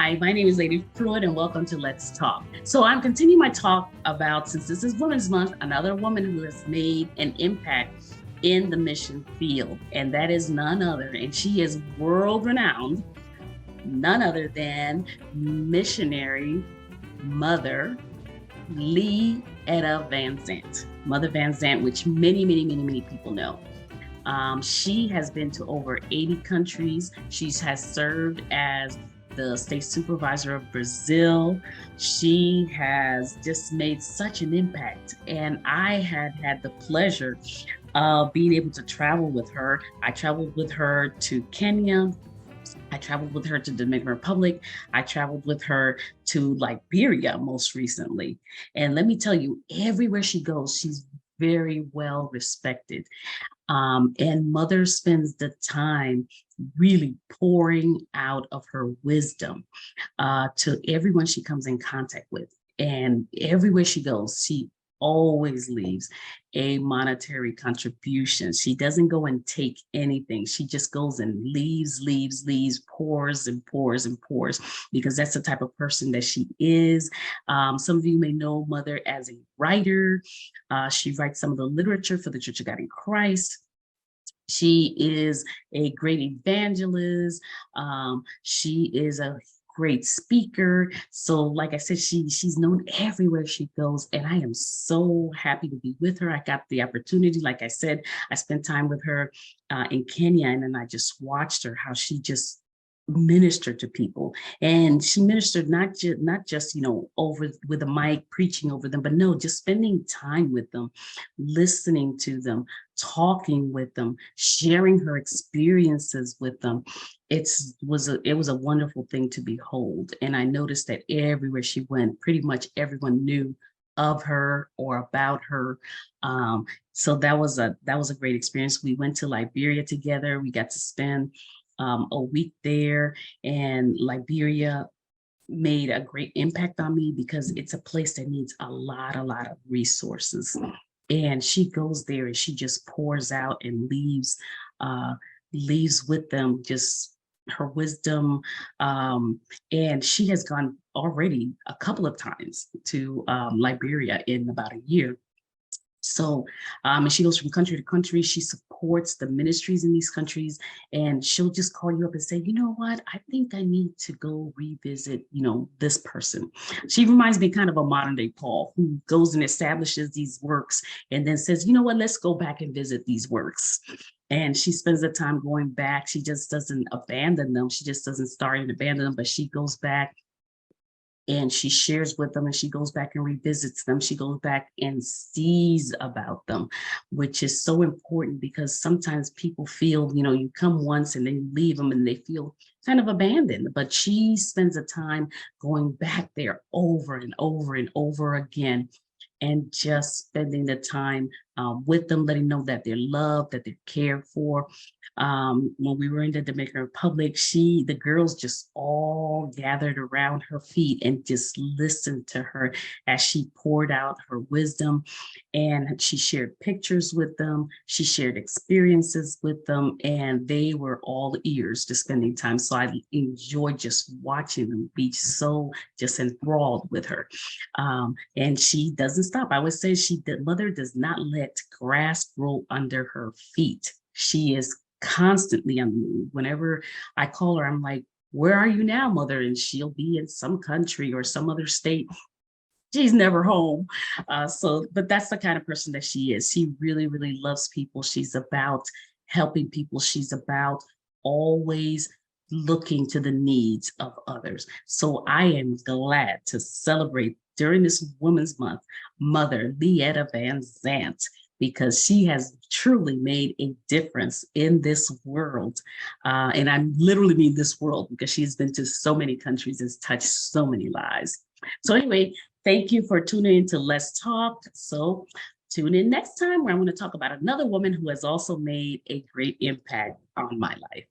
Hi, my name is Lady Pruitte and welcome to Let's Talk. So I'm continuing my talk about, since this is Women's Month, another woman who has made an impact in the mission field, and that is none other, and she is world renowned, none other than missionary mother Lady Van Zandt, Mother Van Zandt, which many people know. She has been to over 80 countries. She has served as the state supervisor of Brazil. She has just made such an impact. And I had the pleasure of being able to travel with her. I traveled with her to Kenya. I traveled with her to Dominican Republic. I traveled with her to Liberia most recently. And let me tell you, everywhere she goes, she's very well respected. And Mother spends the time really pouring out of her wisdom to everyone she comes in contact with. And everywhere she goes, she always leaves a monetary contribution. She doesn't go and take anything. She just goes and leaves, pours and pours and pours, because that's the type of person that she is. Some of you may know Mother as a writer. She writes some of the literature for the Church of God in Christ. She is a great evangelist. She is a great speaker. So like I said, she's known everywhere she goes, and I am so happy to be with her. I got the opportunity, like I said, I spent time with her in Kenya, and then I just watched her, how she just ministered to people. And she ministered not just over with a mic preaching over them, but no, just spending time with them, listening to them, talking with them, sharing her experiences with them. It was a wonderful thing to behold. And I noticed that everywhere she went, pretty much everyone knew of her or about her. So that was a great experience. We went to Liberia together. We got to spend a week there, and Liberia made a great impact on me because it's a place that needs a lot of resources. And she goes there and she just pours out and leaves with them just her wisdom. And she has gone already a couple of times to Liberia in about a year. So, and she goes from country to country. She supports the ministries in these countries, and she'll just call you up and say, you know what, I think I need to go revisit, this person. She reminds me kind of a modern day Paul, who goes and establishes these works and then says, you know what, let's go back and visit these works. And she spends the time going back. She just doesn't abandon them. She just doesn't start and abandon them, but she goes back and she shares with them, and she goes back and revisits them. She goes back and sees about them, which is so important, because sometimes people feel, you come once and then you leave them and they feel kind of abandoned. But she spends the time going back there over and over and over again, and just spending the time with them, letting them know that they're loved, that they're cared for. When we were in the Dominican Republic, the girls just all gathered around her feet and just listened to her as she poured out her wisdom. And she shared pictures with them. She shared experiences with them, and they were all ears to spending time. So I enjoyed just watching them be so just enthralled with her. And she doesn't stop. I would say Mother does not let grass grow under her feet. She is constantly on the move. Whenever I call her, I'm like, where are you now, Mother? And she'll be in some country or some other state. She's never home. But that's the kind of person that she is. She really loves people. She's about helping people. She's about always looking to the needs of others. So I am glad to celebrate during this Women's Month, Mother Lady Van Zandt, because she has truly made a difference in this world. And I literally mean this world, because she's been to so many countries and touched so many lives. So anyway, thank you for tuning in to Let's Talk. So tune in next time, where I'm going to talk about another woman who has also made a great impact on my life.